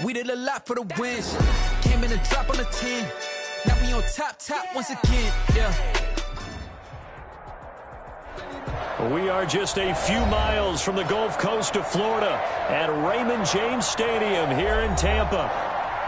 We did a lot for the wins. Came in a drop on the 10. Now we on top once again, yeah. We are just a few miles from the Gulf Coast of Florida at Raymond James Stadium here in Tampa.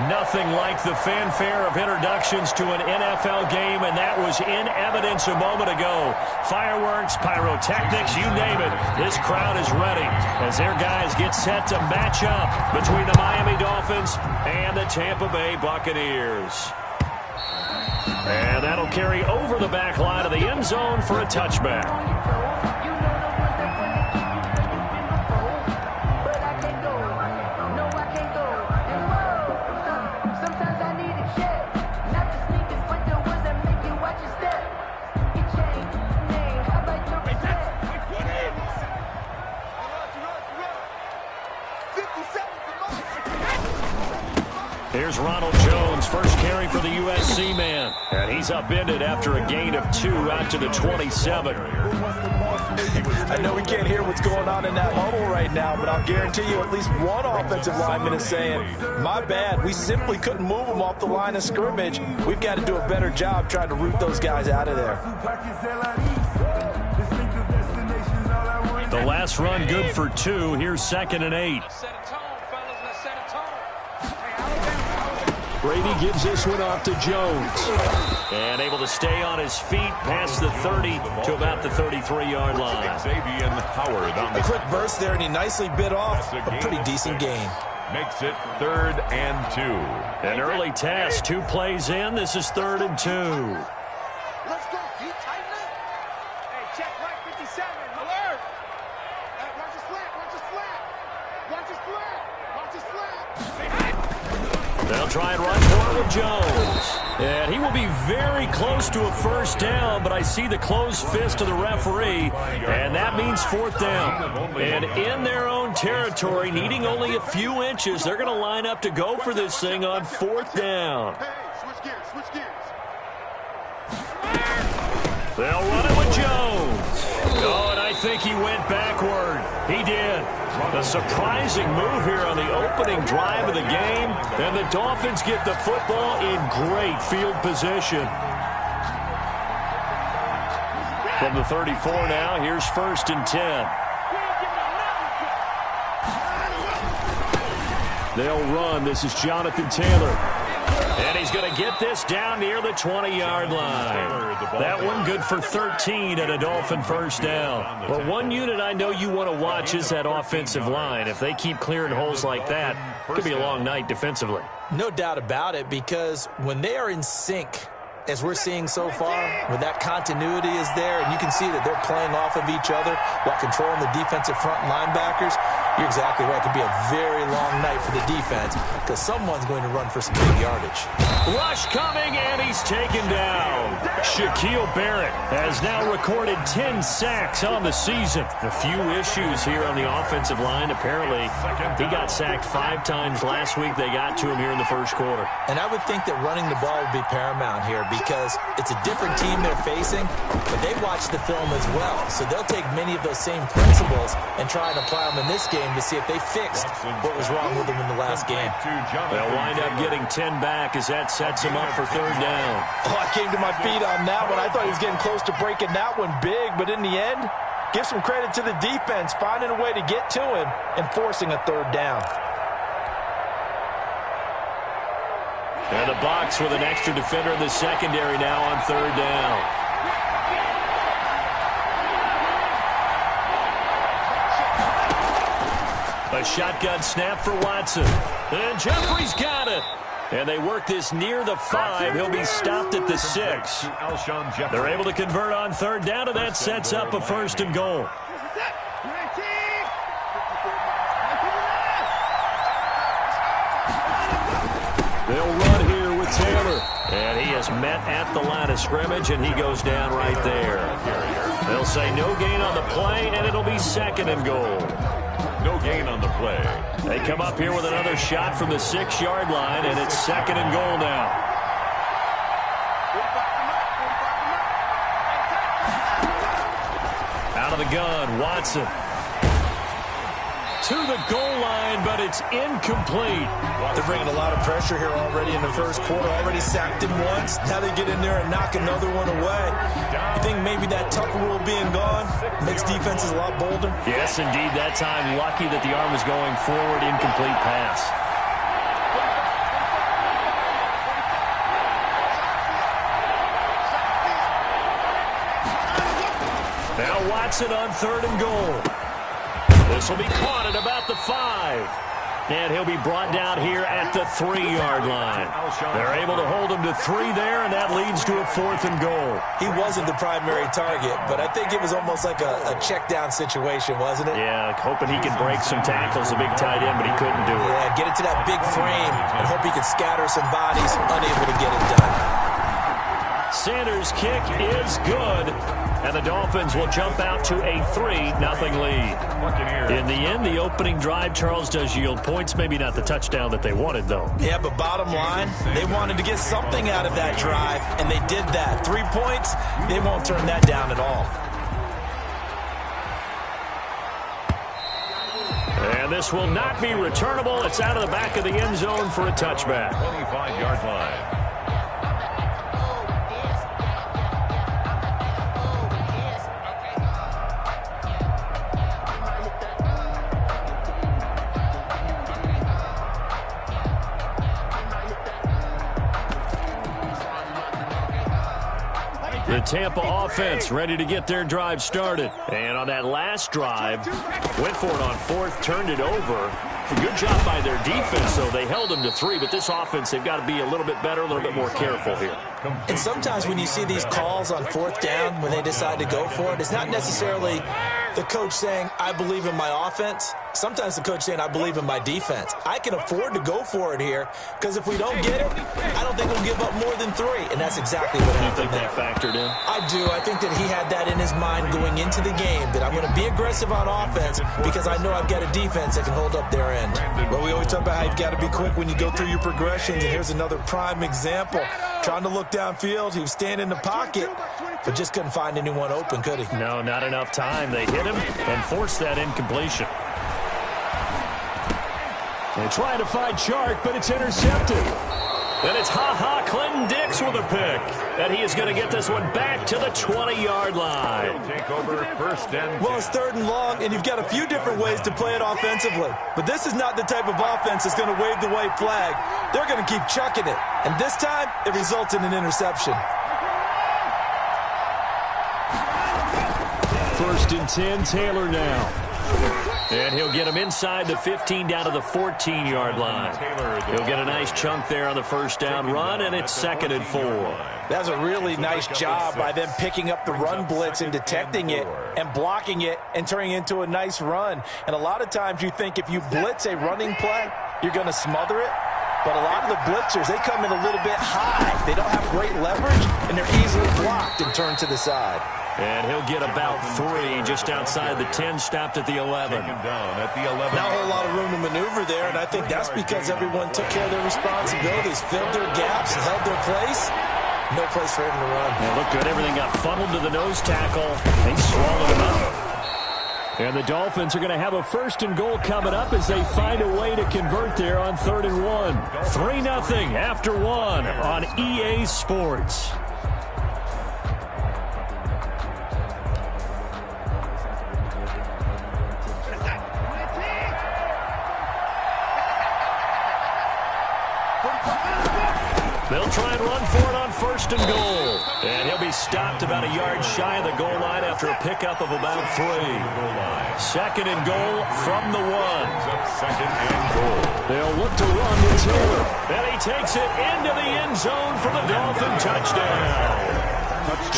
Nothing like the fanfare of introductions to an NFL game, and that was in evidence a moment ago. Fireworks, pyrotechnics, you name it. This crowd is ready as their guys get set to match up between the Miami Dolphins and the Tampa Bay Buccaneers. And that'll carry over the back line of the end zone for a touchback. Here's Ronald Jones, first carry for the USC man. And he's upended after a gain of 2 out to the 27. I know we can't hear what's going on in that huddle right now, but I'll guarantee you at least one offensive lineman is saying, my bad, we simply couldn't move them off the line of scrimmage. We've got to do a better job trying to root those guys out of there. The last run good for 2. Here's 2nd and 8. Brady gives this one off to Jones. And able to stay on his feet past the 30 to about the 33-yard line. A quick burst there, and he nicely bit off a pretty decent gain. Makes it 3rd and 2. An early test, 2 plays in. This is 3rd and 2. Let's go. Keep tighten up. Hey, check right 57. Alert. Watch his flat. Watch his flat. Watch his flat. Watch his flat. They'll try and run for it with Jones. And he will be very close to a first down, but I see the closed fist of the referee, and that means 4th down. And in their own territory, needing only a few inches, they're going to line up to go for this thing on 4th down. Hey, switch gears, switch gears. They'll run it with Jones. Oh, and I think he went backward. He did. A surprising move here on the opening drive of the game, and the Dolphins get the football in great field position. From the 34 now, here's 1st and 10. They'll run. This is Jonathan Taylor. And he's going to get this down near the 20-yard line. That one good for 13 and a Dolphin first down. Well, one unit I know you want to watch is that offensive line. If they keep clearing holes like that, it could be a long night defensively. No doubt about it, because when they are in sync, as we're seeing so far, when that continuity is there, and you can see that they're playing off of each other while controlling the defensive front linebackers, you're exactly right. It could be a very long night for the defense because someone's going to run for some big yardage. Rush coming, and he's taken down. Shaquille Barrett has now recorded 10 sacks on the season. A few issues here on the offensive line. Apparently, he got sacked 5 times last week. They got to him here in the first quarter. And I would think that running the ball would be paramount here because it's a different team they're facing, but they watch the film as well. So they'll take many of those same principles and try and apply them in this game to see if they fixed what was wrong with them in the last game. They'll wind up getting 10 back as that sets them up for 3rd down. Oh, I came to my feet on that one. I thought he was getting close to breaking that one big, but in the end, give some credit to the defense, finding a way to get to him and forcing a 3rd down. And the box with an extra defender in the secondary now on 3rd down. A shotgun snap for Watson. And Jeffrey's got it. And they work this near the 5. He'll be stopped at the 6. They're able to convert on 3rd down, and that sets up a 1st and goal. They'll run here with Taylor. And he is met at the line of scrimmage, and he goes down right there. They'll say no gain on the play, and it'll be 2nd and goal. No gain on the play. They come up here with another shot from the 6-yard line, and it's 2nd and goal now. Out of the gun, Watson. to the goal line, but it's incomplete. They're bringing a lot of pressure here already in the first quarter. Already sacked him once. Now they get in there and knock another one away. You think maybe that tuck rule being gone makes defenses a lot bolder? Yes, indeed. That time, lucky that the arm was going forward. Incomplete pass. Now Watson on 3rd and goal. This will be caught at about the 5. And he'll be brought down here at the 3-yard line. They're able to hold him to 3 there, and that leads to a 4th and goal. He wasn't the primary target, but I think it was almost like a check-down situation, wasn't it? Yeah, hoping he could break some tackles, a big tight end, but he couldn't do it. Yeah, get it to that big frame and hope he could scatter some bodies, unable to get it done. Sanders' kick is good. And the Dolphins will jump out to a 3-0 lead. In the end, the opening drive, Charles, does yield points. Maybe not the touchdown that they wanted, though. Yeah, but bottom line, they wanted to get something out of that drive, and they did that. 3 points, they won't turn that down at all. And this will not be returnable. It's out of the back of the end zone for a touchback. 25-yard line. The Tampa offense ready to get their drive started. And on that last drive, went for it on 4th, turned it over. A good job by their defense, though. They held them to 3, but this offense, they've got to be a little bit better, a little bit more careful here. And sometimes when you see these calls on 4th down, when they decide to go for it, it's not necessarily the coach saying, I believe in my offense. Sometimes the coach saying, I believe in my defense. I can afford to go for it here, because if we don't get it, I don't think we'll give up more than 3. And that's exactly what happened. You think that factored in? I do. I think that he had that in his mind going into the game, that I'm going to be aggressive on offense because I know I've got a defense that can hold up their end. But we always talk about how you've got to be quick when you go through your progressions, and here's another prime example. Trying to look downfield, he was standing in the pocket, but just couldn't find anyone open, could he? No, not enough time. They hit him and forced that incompletion. They try to find Chark, but it's intercepted. And it's Clinton Dix with a pick. And he is going to get this one back to the 20-yard line. Take over 1st and 10. Well, it's 3rd and long, and you've got a few different ways to play it offensively. But this is not the type of offense that's going to wave the white flag. They're going to keep chucking it. And this time, it results in an interception. 1st and 10, Taylor now. And he'll get him inside the 15 down to the 14-yard line. He'll get a nice chunk there on the 1st down run, and it's 2nd and 4. That's a really nice job by them picking up the run blitz and detecting it and blocking it and turning it into a nice run. And a lot of times you think if you blitz a running play, you're going to smother it. But a lot of the blitzers, they come in a little bit high. They don't have great leverage, and they're easily blocked and turned to the side. And he'll get about 3 just outside the 10, stopped at the 11. Down at the 11. Not a whole lot of room to maneuver there, and I think that's because everyone took care of their responsibilities, filled their gaps, held their place. No place for him to run. It looked good. Everything got funneled to the nose tackle. They swallowed him up. And the Dolphins are going to have a 1st and goal coming up as they find a way to convert there on 3rd and 1. 3-0 after 1 on EA Sports. They'll try and run for it on 1st and goal. And he'll be stopped about a yard shy of the goal line after a pickup of about 3. 2nd and goal from the 1. 2nd and goal. They'll look to run with Taylor. And he takes it into the end zone for the Dolphin touchdown.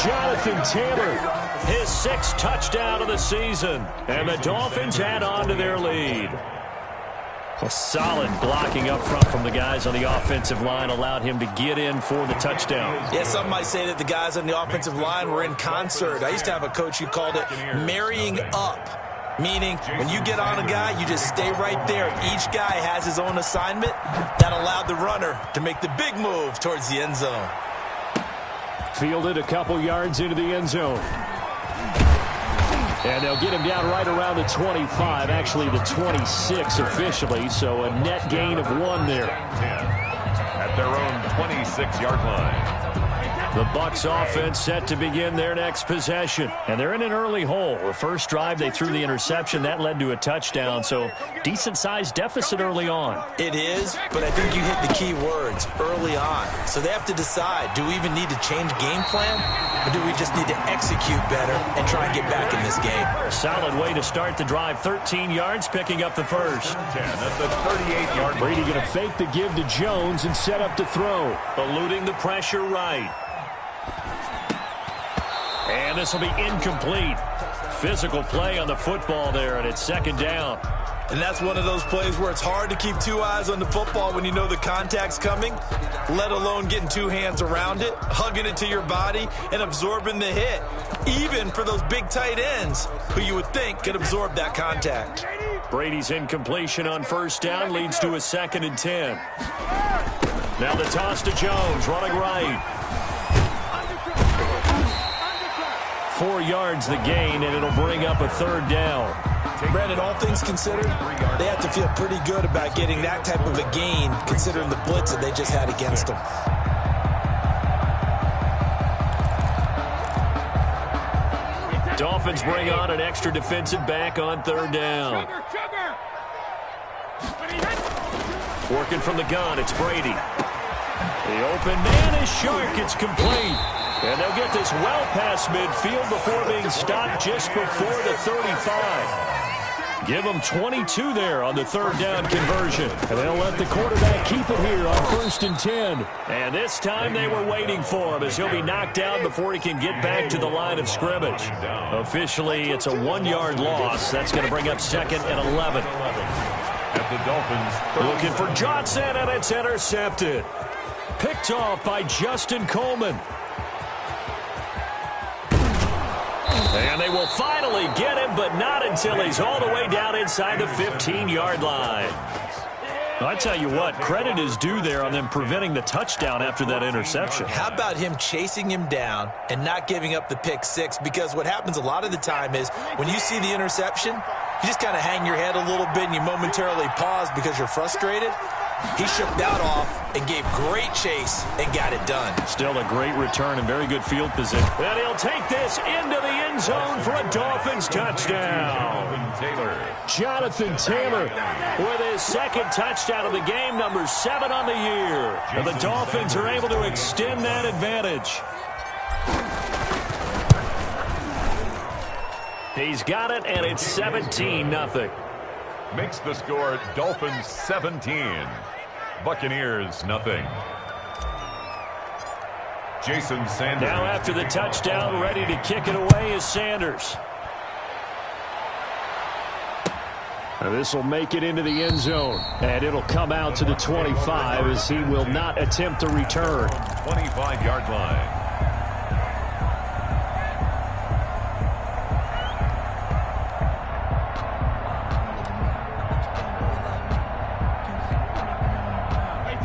Jonathan Taylor, his 6th touchdown of the season. And the Dolphins add on to their lead. A solid blocking up front from the guys on the offensive line allowed him to get in for the touchdown. Yeah, some might say that the guys on the offensive line were in concert. I used to have a coach who called it marrying up, meaning when you get on a guy, you just stay right there. Each guy has his own assignment. That allowed the runner to make the big move towards the end zone. Fielded a couple yards into the end zone. And they'll get him down right around the 25, actually the 26 officially, so a net gain of 1 there. 10 at their own 26-yard line. The Bucs offense set to begin their next possession. And they're in an early hole. The first drive, they threw the interception. That led to a touchdown, so decent-sized deficit early on. It is, but I think you hit the key words, early on. So they have to decide, do we even need to change game plan, or do we just need to execute better and try and get back in this game? Solid way to start the drive. 13 yards, picking up the first. 10 at the 38-yard line. Brady going to fake the give to Jones and set up to throw. Eluding the pressure right. And this will be incomplete. Physical play on the football there, and it's second down. And that's one of those plays where it's hard to keep 2 eyes on the football when you know the contact's coming, let alone getting 2 hands around it, hugging it to your body, and absorbing the hit, even for those big tight ends who you would think could absorb that contact. Brady's incompletion on first down leads to a 2nd and 10. Now the toss to Jones, running right. 4 yards the gain, and it'll bring up a 3rd down. Brandon, all things considered, they have to feel pretty good about getting that type of a gain, considering the blitz that they just had against them. Dolphins bring on an extra defensive back on 3rd down. Working from the gun, it's Brady. The open man is Shark. It's complete. And they'll get this well past midfield before being stopped just before the 35. Give them 22 there on the 3rd down conversion. And they'll let the quarterback keep it here on 1st and 10. And this time they were waiting for him as he'll be knocked down before he can get back to the line of scrimmage. Officially, it's a 1-yard loss. That's going to bring up 2nd and 11. At the Dolphins. Looking for Johnson, and it's intercepted. Picked off by Justin Coleman. And they will finally get him, but not until he's all the way down inside the 15-yard line. I tell you what, credit is due there on them preventing the touchdown after that interception. How about him chasing him down and not giving up the pick 6? Because what happens a lot of the time is when you see the interception, you just kind of hang your head a little bit and you momentarily pause because you're frustrated. He shook that off and gave great chase and got it done. Still a great return and very good field position. And he'll take this into the end zone for a Dolphins touchdown. Jonathan Taylor with his 2nd touchdown of the game, number 7 on the year. And the Dolphins are able to extend that advantage. He's got it, and it's 17-0. Makes the score Dolphins 17. Buccaneers nothing. Jason Sanders. Now after the touchdown, ready to kick it away is Sanders. And this will make it into the end zone. And it'll come out to the 25 as he will not attempt to return. 25-yard line.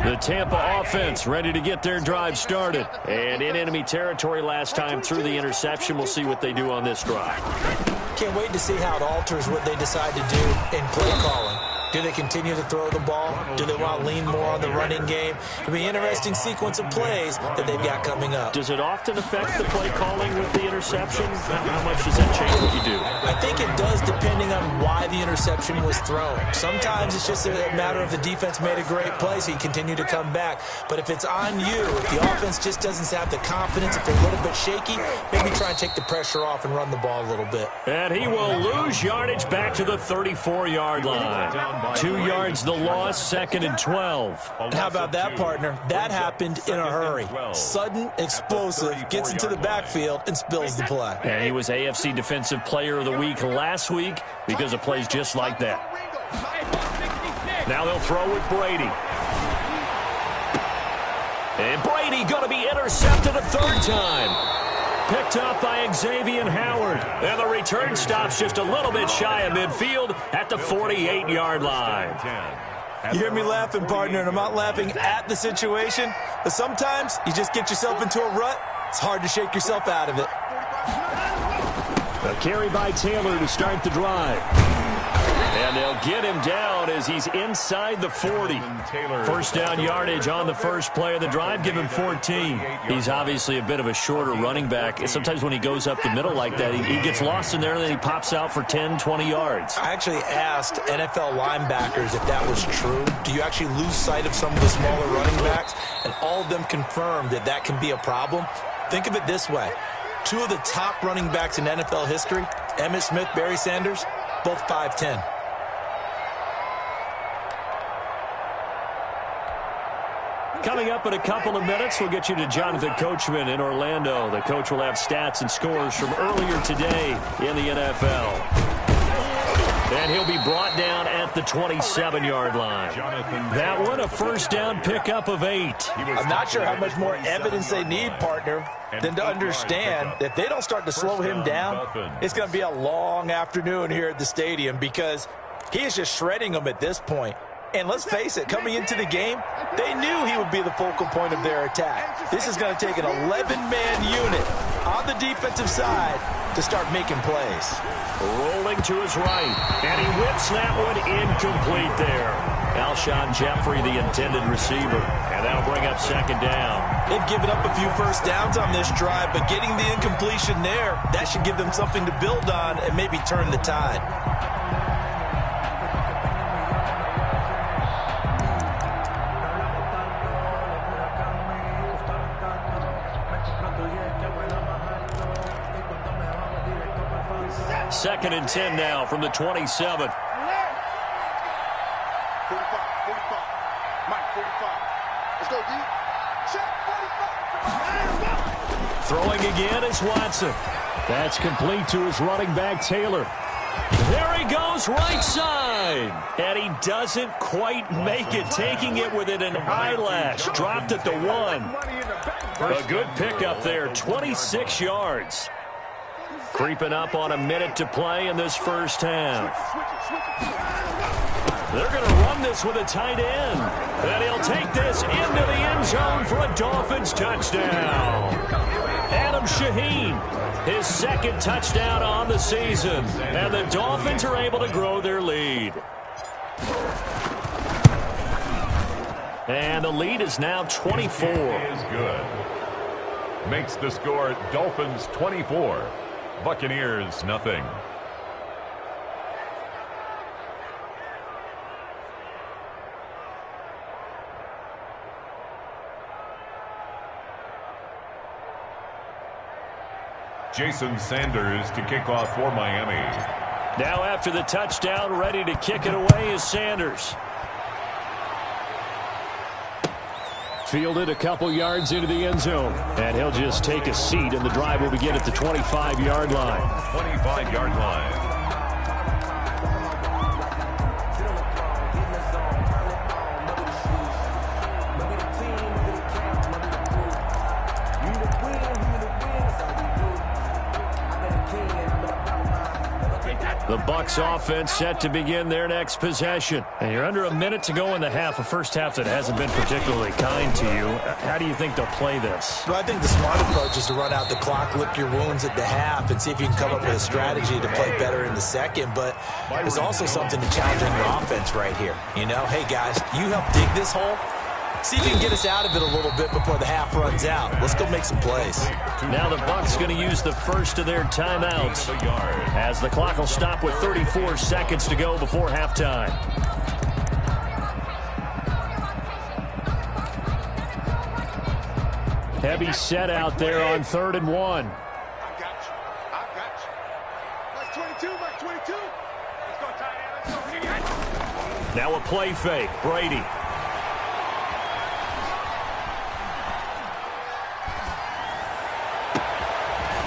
The Tampa offense ready to get their drive started. And in enemy territory last time through the interception. We'll see what they do on this drive. Can't wait to see how it alters what they decide to do in play calling. Do they continue to throw the ball? Do they want to lean more on the running game? It'll be an interesting sequence of plays that they've got coming up. Does it often affect the play calling with the interception? How much does that change what you do? I think it does depending on why the interception was thrown. Sometimes it's just a matter of the defense made a great play, so you continue to come back. But if it's on you, if the offense just doesn't have the confidence, if they're a little bit shaky, maybe try and take the pressure off and run the ball a little bit. And he will lose yardage back to the 34-yard line. 2 yards the loss, 2nd and 12. And how about that, partner? That happened in a hurry. Sudden, explosive, gets into the backfield and spills the play. And he was AFC Defensive Player of the Week last week because of plays just like that. Now they'll throw with Brady. And Brady going to be intercepted a 3rd time. Picked up by Xavier Howard. And the return stops just a little bit shy of midfield at the 48-yard line. You hear me laughing, partner, and I'm not laughing at the situation, but sometimes you just get yourself into a rut. It's hard to shake yourself out of it. A carry by Taylor to start the drive. And they'll get him down as he's inside the 40. First down yardage on the first play of the drive. Give him 14. He's obviously a bit of a shorter running back. Sometimes when he goes up the middle like that, he gets lost in there, and then he pops out for 10, 20 yards. I actually asked NFL linebackers if that was true. Do you actually lose sight of some of the smaller running backs? And all of them confirmed that that can be a problem. Think of it this way. Two of the top running backs in NFL history, Emmitt Smith, Barry Sanders, both 5'10". Coming up in a couple of minutes, we'll get you to Jonathan Coachman in Orlando. The coach will have stats and scores from earlier today in the NFL. And he'll be brought down at the 27-yard line. That one, a first down pickup of 8. I'm not sure how much more evidence they need, partner, than to understand that if they don't start to slow him down, it's going to be a long afternoon here at the stadium because he is just shredding them at this point. And let's face it, coming into the game, they knew he would be the focal point of their attack. This is going to take an 11-man unit on the defensive side to start making plays. Rolling to his right, and he whips that one incomplete there. Alshon Jeffrey, the intended receiver, and that'll bring up second down. They've given up a few first downs on this drive, but getting the incompletion there, that should give them something to build on and maybe turn the tide. Second and 10 now from the 27. 45, 45. Mike, 45. Let's go, D. Check, 45. Throwing again is Watson. That's complete to his running back, Taylor. There he goes, right side. And he doesn't quite make it, taking it within an eyelash. Dropped at the 1. A good pickup there, 26 yards. Creeping up on a minute to play in this first half. They're going to run this with a tight end. And he'll take this into the end zone for a Dolphins touchdown. Adam Shaheen, his second touchdown on the season. And the Dolphins are able to grow their lead. And the lead is now 24. Is good. Makes the score Dolphins 24. Buccaneers, nothing. Jason Sanders to kick off for Miami. Now after the touchdown, ready to kick it away is Sanders. Fielded a couple yards into the end zone. And he'll just take a seat, and the drive will begin at the 25-yard line. 25-yard line. The Bucs offense set to begin their next possession. And you're under a minute to go in the half, a first half that hasn't been particularly kind to you. How do you think they'll play this? Well, I think the smart approach is to run out the clock, lick your wounds at the half, and see if you can come up with a strategy to play better in the second. But there's also something to challenging your offense right here. You know, hey, guys, you help dig this hole. See if you can get us out of it a little bit before the half runs out. Let's go make some plays. Now the Bucs going to use the first of their timeouts as the clock will stop with 34 seconds to go before halftime. Heavy set out there on 3rd and 1. I got you. I got you. Mike 22, Mike 22. Let's go, tight end. Let's go. Now a play fake. Brady.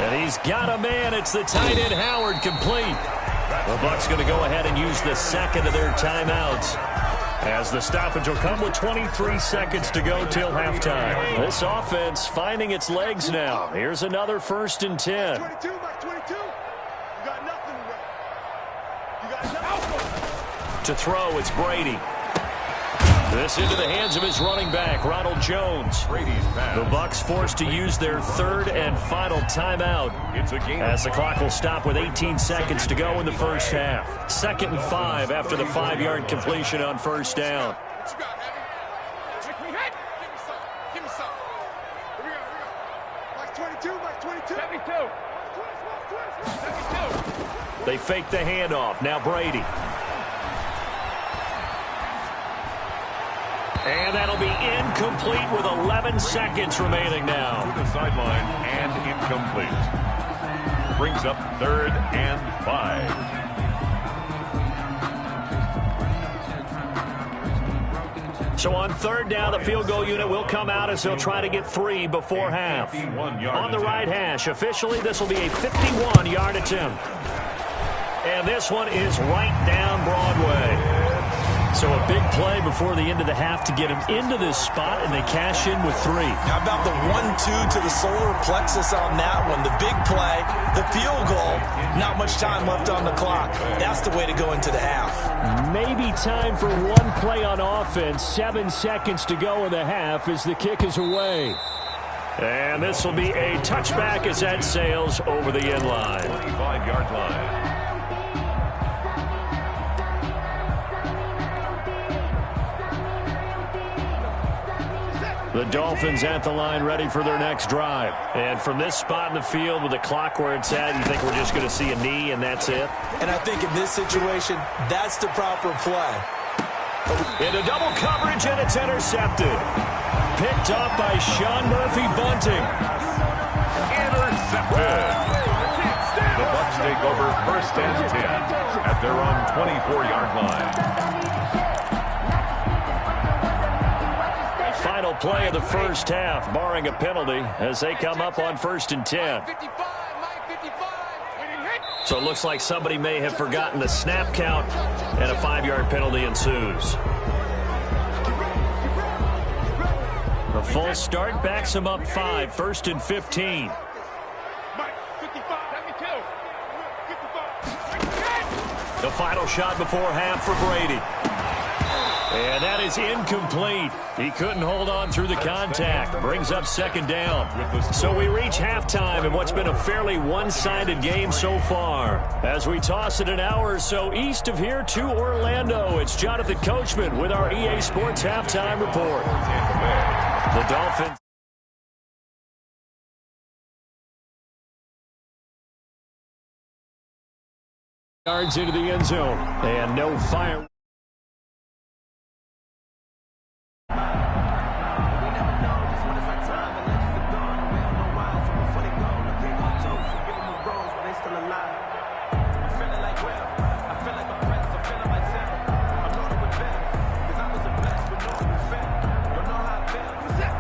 And he's got a man. It's the tight end, Howard, complete. The Bucs going to go ahead and use the second of their timeouts as the stoppage will come with 23 seconds to go till halftime. This offense finding its legs now. Here's another 1st and 10. 22, Mike 22. You got nothing to run. You got nothing. To throw, it's Brady. This into the hands of his running back, Ronald Jones. The Bucs forced to use their third and final timeout as the clock will stop with 18 seconds to go in the first half. 2nd and 5 after the 5-yard completion on first down. What you got, Heavy? Give me some. Here we go. Mike's 22, Mike's 22. 72. 72. They fake the handoff. Now Brady. And that'll be incomplete with 11 seconds remaining now. To the sideline and incomplete. Brings up 3rd and 5. So on 3rd down, the field goal unit will come out as they'll try to get 3 before half. On the right hash, officially this will be a 51-yard attempt. And this one is right down Broadway. So a big play before the end of the half to get him into this spot, and they cash in with 3. How about the 1-2 to the solar plexus on that one? The big play, the field goal, not much time left on the clock. That's the way to go into the half. Maybe time for one play on offense. 7 seconds to go in the half as the kick is away. And this will be a touchback as that sails over the end line. 25-yard line. The Dolphins at the line ready for their next drive. And from this spot in the field with the clock where it's at, you think we're just going to see a knee and that's it? And I think in this situation, that's the proper play. Into double coverage, and it's intercepted. Picked up by Sean Murphy-Bunting. Intercepted. The Bucs take over 1st and 10 at their own 24-yard line. Final play of the first half, barring a penalty, as they come up on 1st and 10. So it looks like somebody may have forgotten the snap count, and a 5-yard penalty ensues. The false start backs him up 5, 1st and 15. The final shot before half for Brady. And that is incomplete. He couldn't hold on through the contact. Brings up 2nd down. So we reach halftime in what's been a fairly one-sided game so far. As we toss it an hour or so east of here to Orlando, it's Jonathan Coachman with our EA Sports Halftime Report. The Dolphins. Yards into the end zone. And no fire.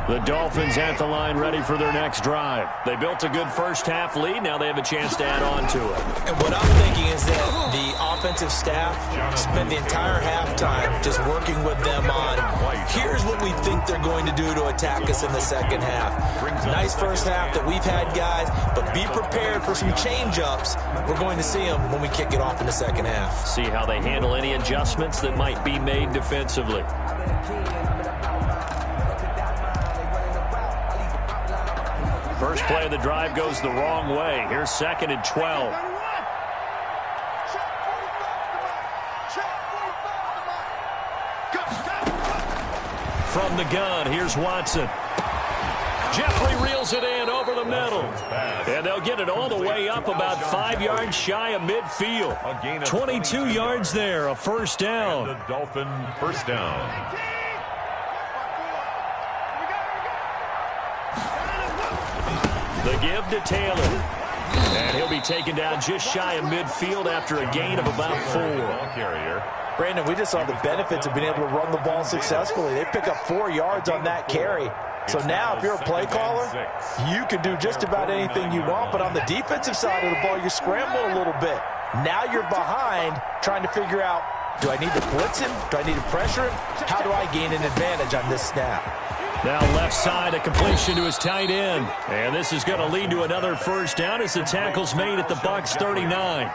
The Dolphins at the line ready for their next drive. They built a good first half lead. Now they have a chance to add on to it. And what I'm thinking is that the offensive staff spent the entire halftime just working with them on, here's what we think they're going to do to attack us in the second half. Nice first half that we've had, guys, but be prepared for some change-ups. We're going to see them when we kick it off in the second half. See how they handle any adjustments that might be made defensively. First play of the drive goes the wrong way. Here's 2nd and 12. From the gun, here's Watson. Jeffrey reels it in over the middle. And they'll get it all the way up about 5 yards shy of midfield. 22 yards there, a first down. The Dolphin first down. The give to Taylor. And he'll be taken down just shy of midfield after a gain of about 4. Brandon, we just saw the benefits of being able to run the ball successfully. They pick up 4 yards on that carry. So now if you're a play caller, you can do just about anything you want. But on the defensive side of the ball, you scramble a little bit. Now you're behind trying to figure out, do I need to blitz him? Do I need to pressure him? How do I gain an advantage on this snap? Now left side, a completion to his tight end. And this is going to lead to another first down as the tackle's made at the Bucs 39.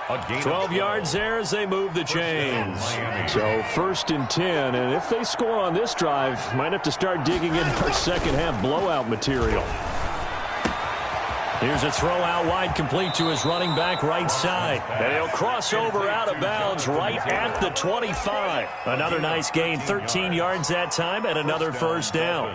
12 yards there as they move the chains. So 1st and 10, and if they score on this drive, might have to start digging in our second half blowout material. Here's a throw out wide, complete to his running back right side. And he'll cross over out of bounds right at the 25. Another nice gain, 13 yards that time, and another first down.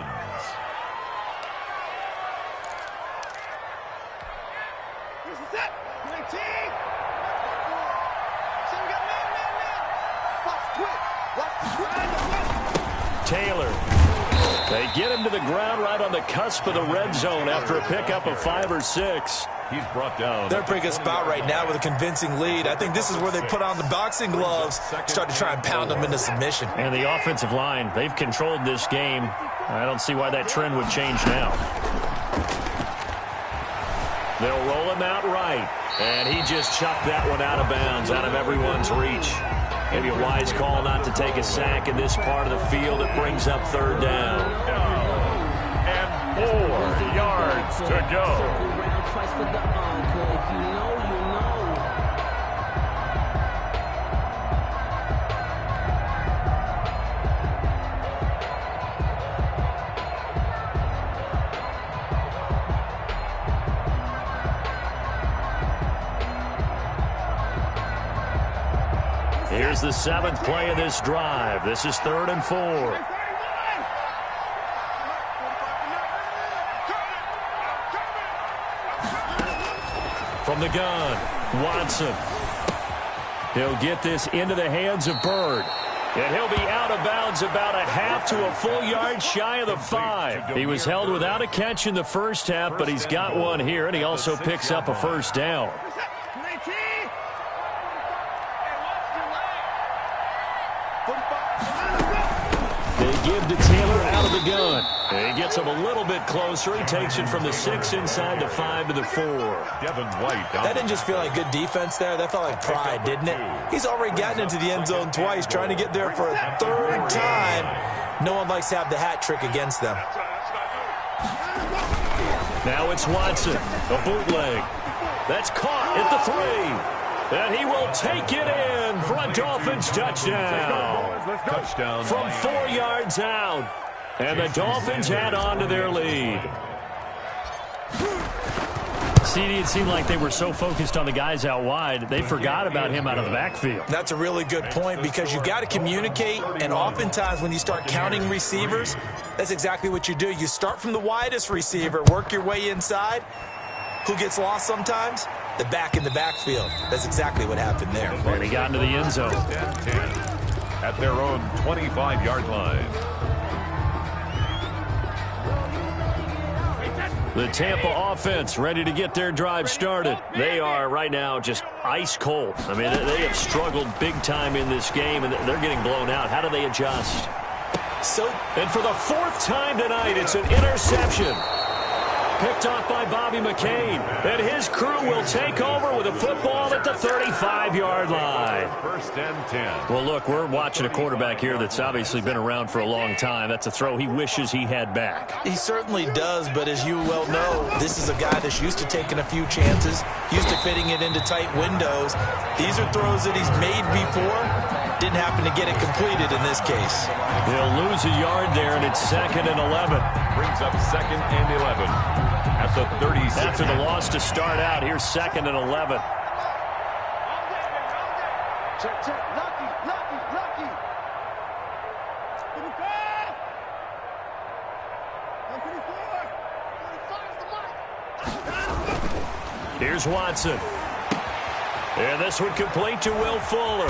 Taylor. They get him to the ground right on the cusp of the red zone after a pickup of 5 or 6. He's brought down. They're a pretty good spot right now with a convincing lead. I think this is where they put on the boxing gloves, start to try and pound them into submission. And the offensive line, they've controlled this game. I don't see why that trend would change now. They'll roll him out right. And he just chucked that one out of bounds, out of everyone's reach. Maybe a wise call not to take a sack in this part of the field. It brings up 3rd down. And 4 yards to go. Here's the 7th play of this drive. This is 3rd and 4. From the gun, Watson. He'll get this into the hands of Bird. And he'll be out of bounds about a half to a full yard shy of the 5. He was held without a catch in the first half, but he's got one here, and he also picks up a first down. They give to Taylor out of the gun. And he gets him a little bit closer. He takes it from the 6 inside the 5 to the 4. Devin White. That didn't just feel like good defense there. That felt like pride, didn't it? He's already gotten into the end zone twice, trying to get there for a 3rd time. No one likes to have the hat trick against them. Now it's Watson, a bootleg. That's caught at the 3. And he will take it in for a Dolphins touchdown. Touchdown from 4 yards out. And the Dolphins add on to their lead. CD, it seemed like they were so focused on the guys out wide, they forgot about him out of the backfield. That's a really good point because you've got to communicate, and oftentimes when you start counting receivers, that's exactly what you do. You start from the widest receiver, work your way inside. Who gets lost sometimes? The back in the backfield. That's exactly what happened there. And he got into the end zone. 10-10 at their own 25-yard line. The Tampa offense ready to get their drive started. They are right now just ice cold. I mean, they have struggled big time in this game, and they're getting blown out. How do they adjust? And for the 4th time tonight, it's an interception. Picked off by Bobby McCain. And his crew will take over with a football at the 35-yard line. 1st and 10. Well, look, we're watching a quarterback here that's obviously been around for a long time. That's a throw he wishes he had back. He certainly does, but as you well know, this is a guy that's used to taking a few chances, used to fitting it into tight windows. These are throws that he's made before. Didn't happen to get it completed in this case. He'll lose a yard there, and it's 2nd and 11. Brings up 2nd and 11. At the 36. After the loss to start out, here's 2nd and 11. Check, check. Lucky. Here's Watson. And this one complete to Will Fuller.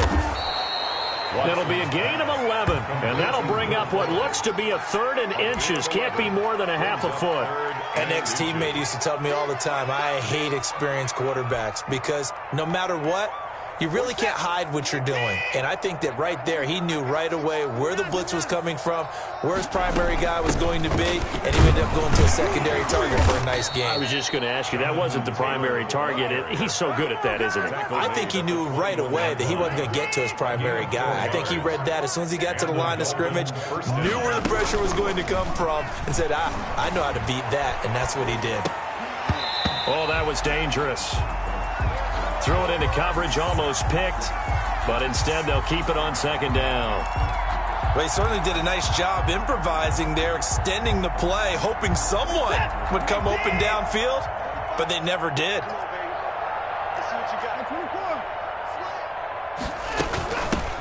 That'll be a gain of 11, and that'll bring up what looks to be a 3rd and inches. Can't be more than a half a foot. An ex-teammate used to tell me all the time, I hate experienced quarterbacks because no matter what, you really can't hide what you're doing. And I think that right there, he knew right away where the blitz was coming from, where his primary guy was going to be, and he ended up going to a secondary target for a nice game. I was just going to ask you, that wasn't the primary target. He's so good at that, isn't he? I think he knew right away that he wasn't going to get to his primary guy. I think he read that as soon as he got to the line of scrimmage, knew where the pressure was going to come from, and said, I know how to beat that, and that's what he did. Oh, that was dangerous. Threw it into coverage, almost picked, but instead they'll keep it on second down. Well, he certainly did a nice job improvising there, extending the play, hoping someone would come open downfield, but they never did.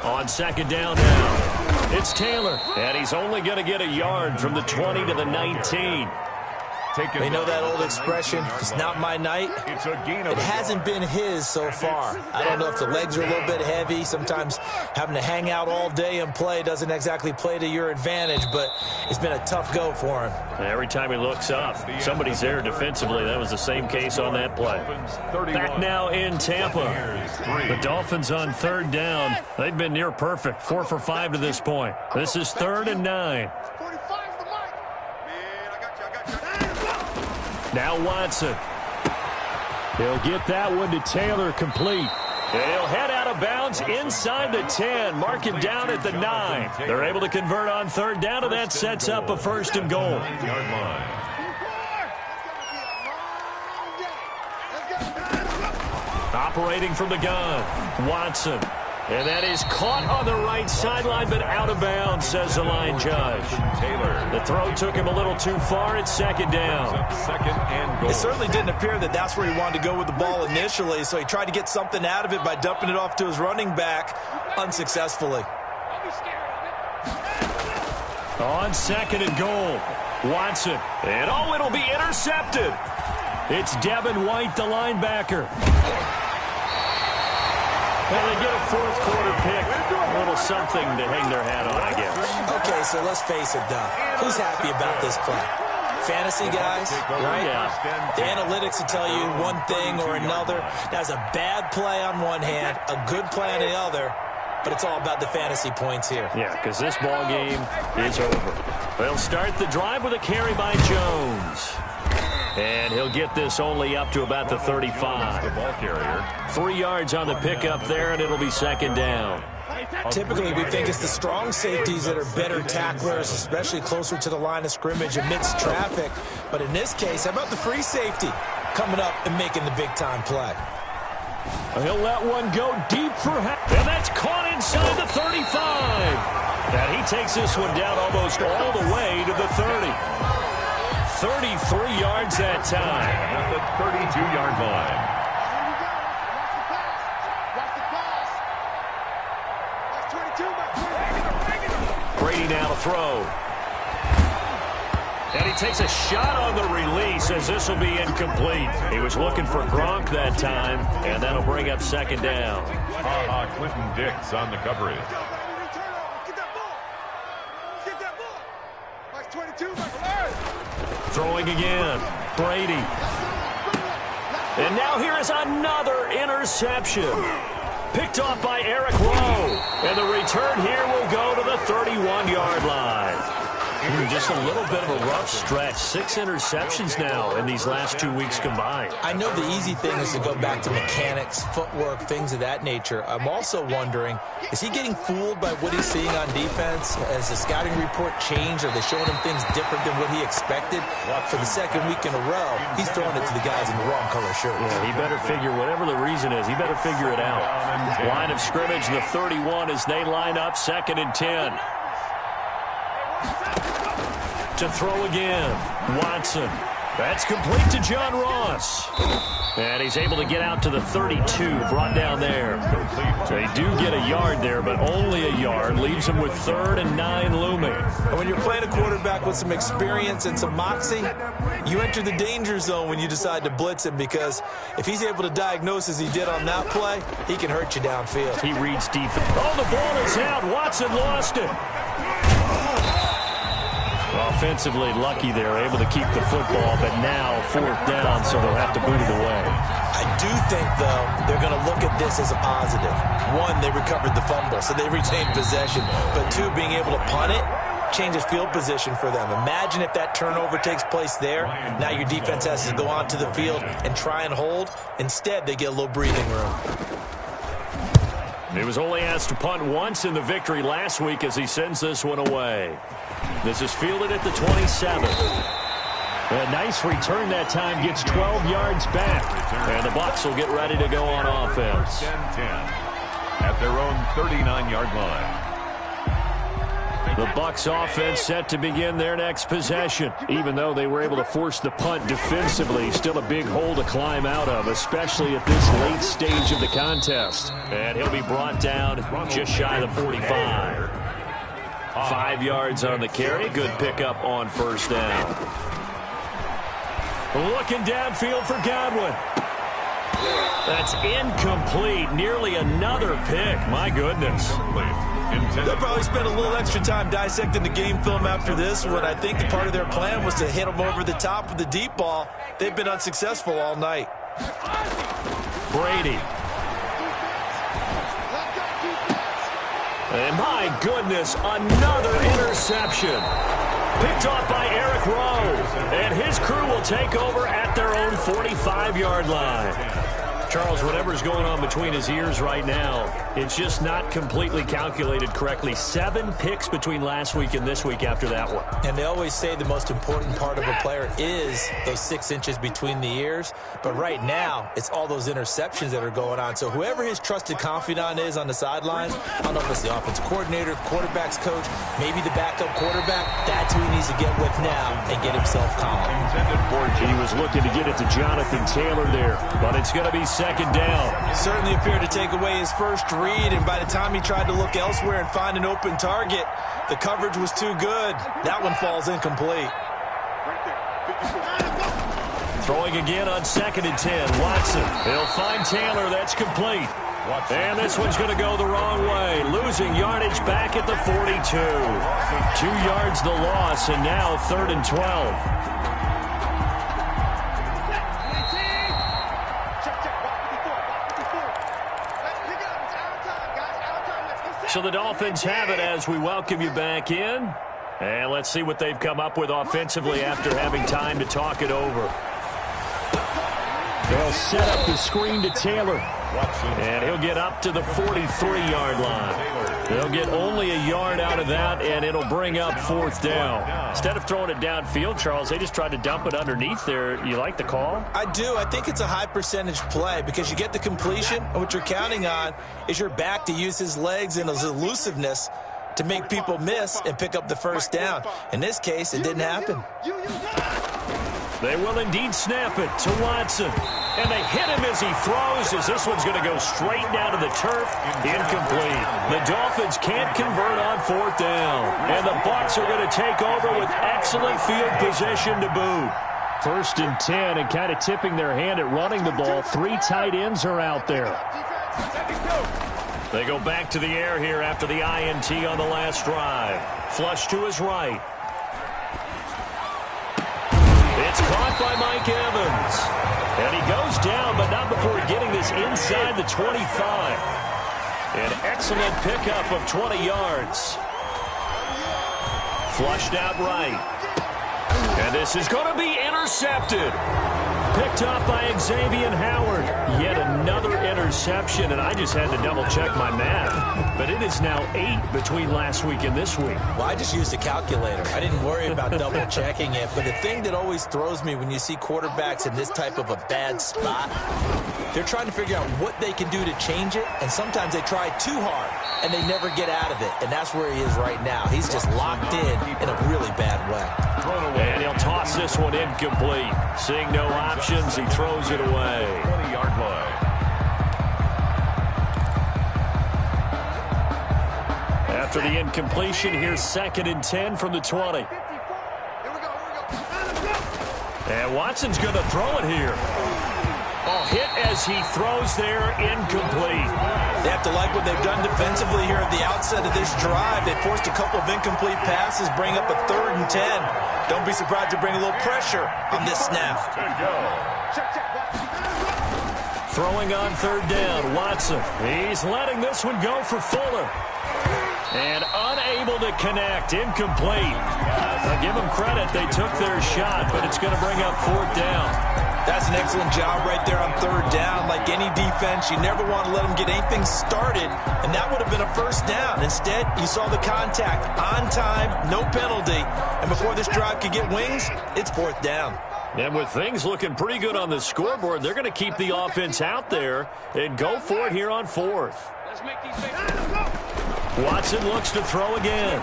On second down now, it's Taylor, and he's only going to get a yard from the 20 to the 19. They know that old expression, it's not my night. It hasn't been his so far. I don't know if the legs are a little bit heavy. Sometimes having to hang out all day and play doesn't exactly play to your advantage, but it's been a tough go for him. Every time he looks up, somebody's there defensively. That was the same case on that play. Back now in Tampa. The Dolphins on third down. They've been near perfect, 4 for 5 to this point. This is 3rd and 9. Now Watson. He'll get that one to Taylor complete. And he'll head out of bounds inside the 10. Mark him down at the 9. They're able to convert on third down, and that sets up a 1st and goal. Operating from the gun, Watson. And that is caught on the right sideline, but out of bounds, says the line judge. The throw took him a little too far. It's 2nd down. 2nd and goal. It certainly didn't appear that that's where he wanted to go with the ball initially, so he tried to get something out of it by dumping it off to his running back unsuccessfully. On 2nd and goal, Watson. And it'll be intercepted. It's Devin White, the linebacker. And they get a 4th quarter pick. A little something to hang their hat on, I guess. Okay, so let's face it, Doug. Who's happy about this play? Fantasy guys, right? Yeah. The analytics will tell you one thing or another. That's a bad play on one hand, a good play on the other, but it's all about the fantasy points here. Yeah, because this ball game is over. They'll start the drive with a carry by Jones. And he'll get this only up to about the 35. The ball carrier. 3 yards on the pickup there, and it'll be 2nd down. Typically, we think it's the strong safeties that are better tacklers, especially closer to the line of scrimmage amidst traffic. But in this case, how about the free safety coming up and making the big-time play? He'll let one go deep for half. And that's caught inside the 35. And he takes this one down almost all the way to the 30. 33 yards that time. At the 32-yard line. Brady now to throw. And he takes a shot on the release as this will be incomplete. He was looking for Gronk that time, and that'll bring up 2nd down. Clinton Dix on the coverage. Throwing again, Brady. And now here is another interception. Picked off by Eric Rowe. And the return here will go to the 31-yard line. Just a little bit of a rough stretch. 6 interceptions now in these last 2 weeks combined. I know the easy thing is to go back to mechanics, footwork, things of that nature. I'm also wondering, is he getting fooled by what he's seeing on defense? Has the scouting report changed? Are they showing him things different than what he expected? For the 2nd week in a row, he's throwing it to the guys in the wrong color shirts. Yeah, he better figure, whatever the reason is, he better figure it out. Line of scrimmage, the 31 as they line up, 2nd and 10. To throw again, Watson. That's complete to John Ross. And he's able to get out to the 32, brought down there. So they do get a yard there, but only a yard. Leaves him with 3rd and 9 looming. And when you're playing a quarterback with some experience and some moxie, you enter the danger zone when you decide to blitz him, because if he's able to diagnose as he did on that play, he can hurt you downfield. He reads defense. Oh, the ball is out. Watson lost it. Offensively lucky they're able to keep the football, but now 4th down, so they'll have to boot it away. I do think, though, they're going to look at this as a positive. 1, they recovered the fumble, so they retained possession. But 2, being able to punt it changes field position for them. Imagine if that turnover takes place there. Now your defense has to go onto the field and try and hold. Instead, they get a little breathing room. He was only asked to punt once in the victory last week as he sends this one away. This is fielded at the 27. A nice return that time, gets 12 yards back. And the Bucs will get ready to go on offense. 10-10 at their own 39-yard line. The Bucs offense set to begin their next possession. Even though they were able to force the punt defensively, still a big hole to climb out of, especially at this late stage of the contest. And he'll be brought down just shy of the 45. 5 yards on the carry. Good pickup on first down. Looking downfield for Godwin. That's incomplete. Nearly another pick. My goodness. They'll probably spend a little extra time dissecting the game film after this one. I think the part of their plan was to hit them over the top with the deep ball. They've been unsuccessful all night. Brady. And my goodness, another interception. Picked off by Eric Rowe. And his crew will take over at their own 45-yard line. Charles, whatever's going on between his ears right now, it's just not completely calculated correctly. 7 picks between last week and this week after that one. And they always say the most important part of a player is those 6 inches between the ears. But right now, it's all those interceptions that are going on. So whoever his trusted confidant is on the sidelines, I don't know if it's the offensive coordinator, quarterback's coach, maybe the backup quarterback, that's who he needs to get with now and get himself calm. He was looking to get it to Jonathan Taylor there, but it's going to be second down. Certainly appeared to take away his first read, and by the time he tried to look elsewhere and find an open target, the coverage was too good. That one falls incomplete. Throwing again on 2nd and 10. Watson. He'll find Taylor. That's complete. And this one's going to go the wrong way. Losing yardage back at the 42. 2 yards the loss, and now 3rd and 12. So the Dolphins have it as we welcome you back in. And let's see what they've come up with offensively after having time to talk it over. They'll set up the screen to Taylor. And he'll get up to the 43-yard line. They'll get only a yard out of that, and it'll bring up 4th down. Instead of throwing it downfield, Charles, they just tried to dump it underneath there. You like the call? I do. I think it's a high-percentage play because you get the completion, and what you're counting on is your back to use his legs and his elusiveness to make people miss and pick up the first down. In this case, it didn't happen. They will indeed snap it to Watson. And they hit him as he throws, as this one's going to go straight down to the turf. Incomplete. The Dolphins can't convert on 4th down. And the Bucs are going to take over with excellent field position to boot. 1st and 10, and kind of tipping their hand at running the ball. 3 tight ends are out there. They go back to the air here after the INT on the last drive. Flush to his right. It's caught by Mike Evans. And he goes down, but not before getting this inside the 25. An excellent pickup of 20 yards. Flushed out right. And this is going to be intercepted. Picked off by Xavier Howard. Yet another interception, and I just had to double-check my math. But it is now 8 between last week and this week. Well, I just used a calculator. I didn't worry about double-checking it. But the thing that always throws me when you see quarterbacks in this type of a bad spot, they're trying to figure out what they can do to change it, and sometimes they try too hard, and they never get out of it. And that's where he is right now. He's just locked in a really bad way. And he'll toss this one incomplete. Seeing no options, he throws it away. 20-yard line. After the incompletion, here's 2nd and 10 from the 20. And Watson's going to throw it here. Oh, hit as he throws there, incomplete. They have to like what they've done defensively here at the outset of this drive. They forced a couple of incomplete passes, bring up a 3rd and 10. Don't be surprised to bring a little pressure on this snap. Throwing on 3rd down, Watson. He's letting this one go for Fuller. And unable to connect, incomplete. I'll give them credit, they took their shot, but it's going to bring up 4th down. That's an excellent job right there on third down. Like any defense, you never want to let them get anything started, and that would have been a first down. Instead, you saw the contact on time, no penalty, and before this drive could get wings, it's fourth down. And with things looking pretty good on the scoreboard, they're going to keep the offense out there and go for it here on fourth. Watson looks to throw again.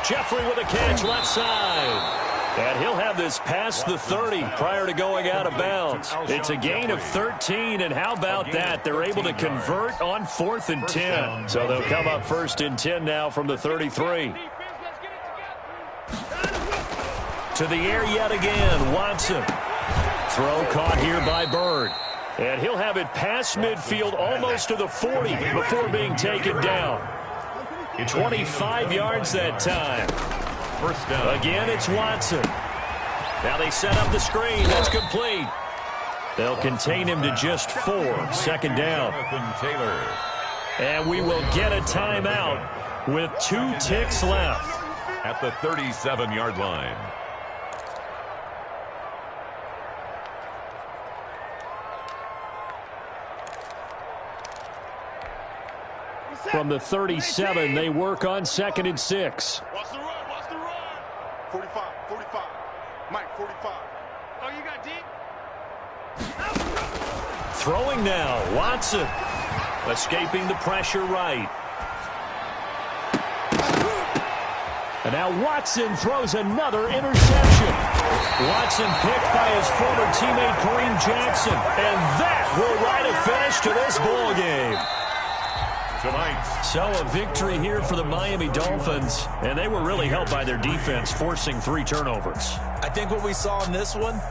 Jeffrey with a catch left side. And he'll have this past the 30 prior to going out of bounds. It's a gain of 13, and how about that? They're able to convert on 4th and 10. So they'll come up 1st and 10 now from the 33. To the air yet again, Watson. Throw caught here by Bird. And he'll have it past midfield almost to the 40 before being taken down. 25 yards that time. First down. Again, it's Watson. Now they set up the screen. That's complete. They'll contain him to just 4. Second down. Jonathan Taylor. And we will get a timeout with 2 ticks left. At the 37-yard line. From the 37, they work on 2nd and 6. Watch the run. Watch the run. 45. 45. Mike, 45. Oh, you got deep? Throwing now, Watson. Escaping the pressure right. And now Watson throws another interception. Watson picked by his former teammate Kareem Jackson. And that will write a finish to this ball game. So a victory here for the Miami Dolphins, and they were really helped by their defense forcing 3 turnovers. I think what we saw in this one